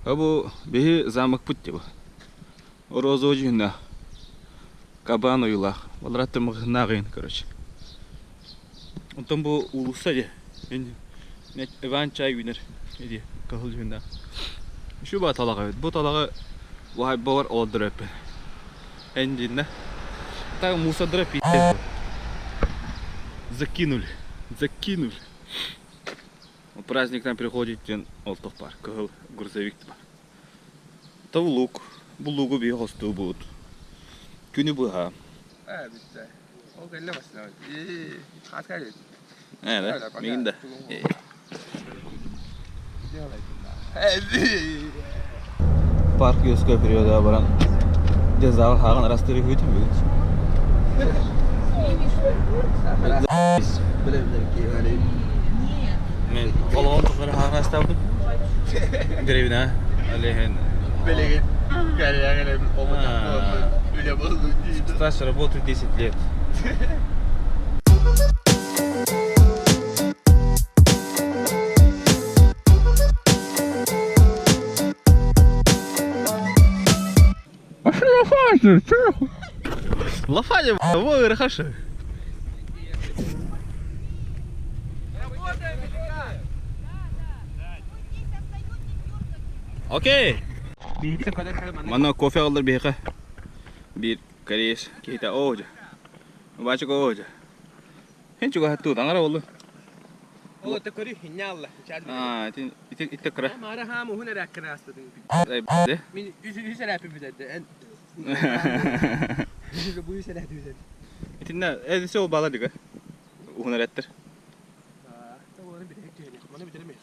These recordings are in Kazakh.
Абу беги замок путти бу. Розожина. Кабан уйла. Валратты мгнагын, короче. Он там бу улусаде. Иван чай винер. Иди, кахыл жинда. Шу ба талага бит. Бу талага вай бавар олдырып. Эндинде. Так мусадрып итте. Закинули. Праздник нам приходит в Олтов парк, грузовик. Это лук, булугу бегосту будут. Күні бұға. Бітті. Ол кәлі басына. Қатқа келді. Да? Мен да. Парк юрского периода баран. Где зал хаган растыры өтім бүгін. Мен қолуын тұқыры хаган растаудым. Деревина. Алейхен. Белеген. Кәрияғылым. Öyle bozdu. Стаж работает 10 лет. А что лафаешь? Лафаня, вот рахаши. Окей. Mana kofe alır bir yaka. Bir kariş kita oja. Baca ko oja. Hen juga hatu tangara oldu. O da kori hinyalla. İte kara. Mara hamu huna rakkana astadın. De. Min yüzü rapi bidedi. Bu yüzü rapi bidedi. İtinne edisi ol bağla diga. Huna rettir. Tamam bir tek değil. Bana bitiremeyiz.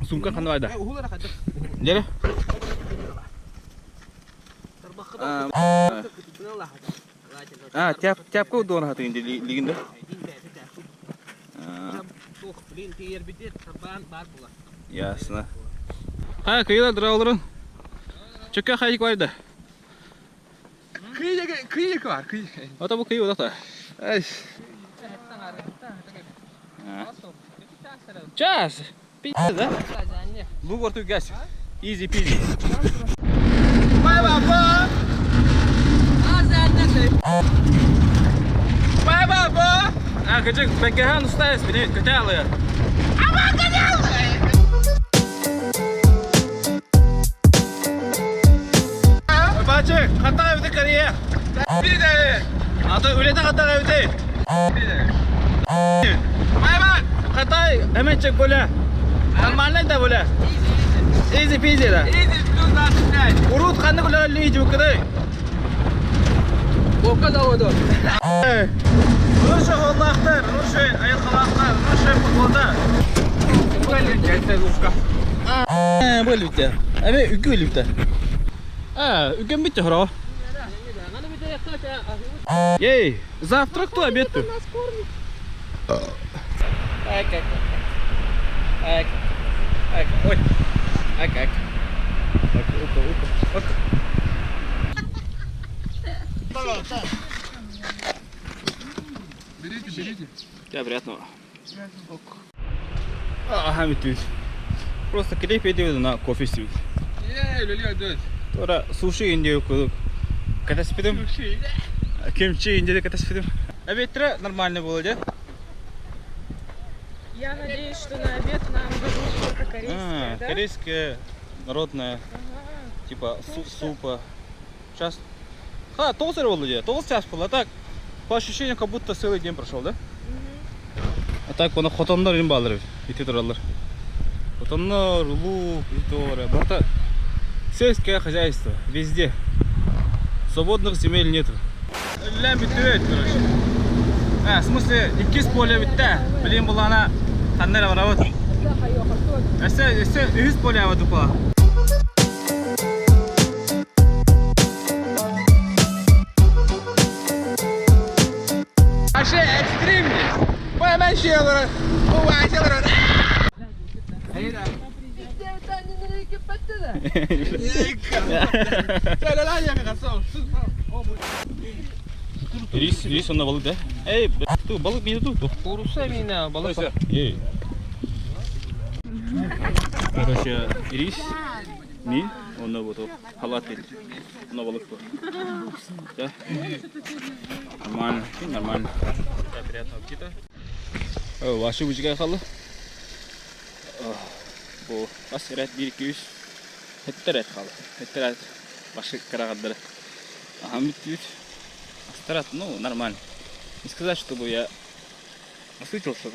Sumka kan ada. Jadi. Tiap kau dua hati ini ligin dah. Ясно. Kıyıda duraulurun. Çıkka kayık var da. Kıyık var, kıyık. O da bu kıyı oda da. Час. Пиздец, да? Ну вот и газ. Easy peasy. Bye baba. Bye baba. Küçük Bekirhan ustayız beni kötü alıyor. Ama kötü alıyor. Bacı, hatta evde karıya. Bir de. Hatta öyle de hatta evde. Bir de. Bay bay. Hatta hemen çek böyle. Normalde de böyle. Easy peasy da. Easy peasy. Urut kandı böyle liyici bu kadar. O kadar oldu. Nurşe Allah'tır, Nurşe ayaklardır, Nurşe futbolda. Böyle gelse ufka. Böyle bitti. Evet, ülke böyle bitti. Ülke bitti haro. Ей, завтра кто обед-то? Ой. Берите. Тебя приятного. Хамид. Просто клей идет на кофе сидит. Люли. Тора суши индию кудук. Когда спидем? Кимчи индию когда спидем? Обед-то нормально было, да? Я надеюсь, что на обед нам дадут что-то корейское, да? Корейское, народное, типа супа. Сейчас... толстый был, да? Толстый час был, а так по ощущениям, как будто целый день прошел, да? А так, он хотондар им балдыр, ити туралар. Хотондар, лук, итора. Барта сельское хозяйство, везде. Свободных земель нету. Лям битвет, короче. В смысле, икис поле битта. Блин, была она ханнера воровод. Если икис поле воду по. Aşağı ekstremli. Bu hemen şey olur. Bu vahşi olur. Hayır abi. Söyle lan ya kasam. Рис он на балык, да? Эй, tu балык не тут. Уруса меня, балык. Эй. Короче, рис, ми, он на вот халат или на балык. Да? Нормально, нормально. Приятного аппетита. Ваши бучка хала. Бу асират 1-200. Хеттерет хала. Хеттерет. Ваши карагаддары. Хамитвит. Астерат, ну, нормально. Не сказать, чтобы я насытился,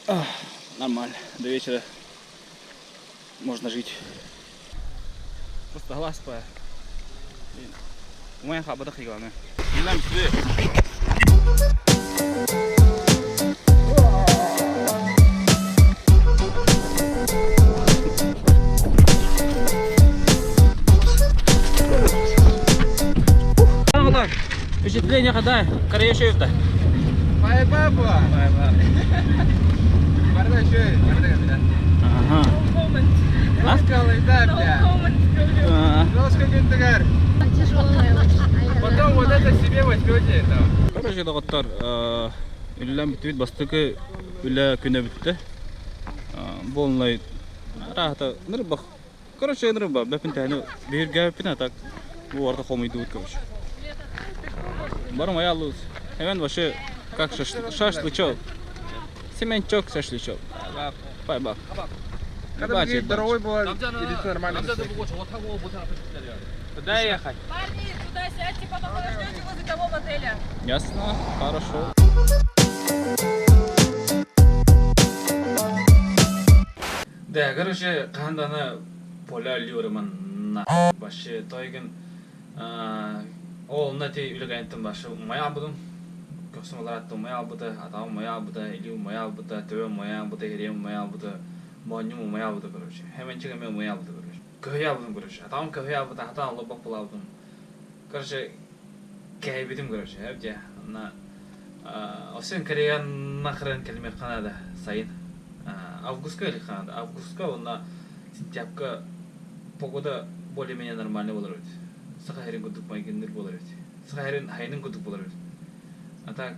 но нормально. До вечера можно жить. Просто глаз по. У меня хабада хигана. Не нам сюда. Впечатление какое? Корея шефта. Бай баба. Бардачой, бардачой. Ага. Рассказывай, да, бля. Жестко гентагар. Тяжелая очень. Потом вот это себе возьмете это. Короче, доктор, үллән бит бастыкы үлә көне битте. Болнай рахата нырбах. Короче, нырба, бәпинтәне бергә бипина так. Бу арда хомыйды ут, короче. Барым аялыз. Hemen başı как шашлычок. Семенчок шашлычок. Бай бак. Когда ты здоровый был, или все нормально? Куда ехать? Парни, туда сядьте, потом подождете возле того мотеля. Ясно, хорошо. Да, короче, кандана поля люреман на башы тойген ол нати үлгәнтем башы мая будым. Көсмаларат мая буды, адам мая буды, илю мая буды, төе мая буды, ерем мая буды, моню мая буды, короче. Hemen чыгам мая буды, короче. Көя будым, короче. Адам көя буды, ата алып бак булабым. Короче, кайбидим, короче. Әбде на Осен Корея нахрен келме Канада сайын. Августка или Канада. Августка онна сентябрька погода более-менее нормально болар өт. Сахарин гудук майгендер болар өт. Сахарин хайнын гудук болар өт. А так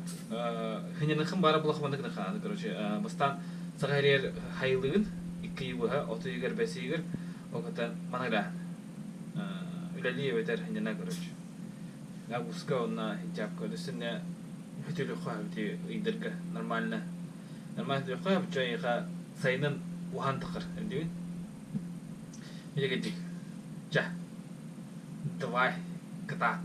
хиненихин бара булахмандык на Канада, короче. Бастан Сахарин хайлыгын 2 йылга, 30 егер, 5 егер окатан манагда. Үләли ветер хинена, короче. Августка онна сентябрька десенне Хотели ходить и дырка нормально. Нормально ходить, что я сайнен ухан такар, видишь? Я говорю, ча, давай, катать.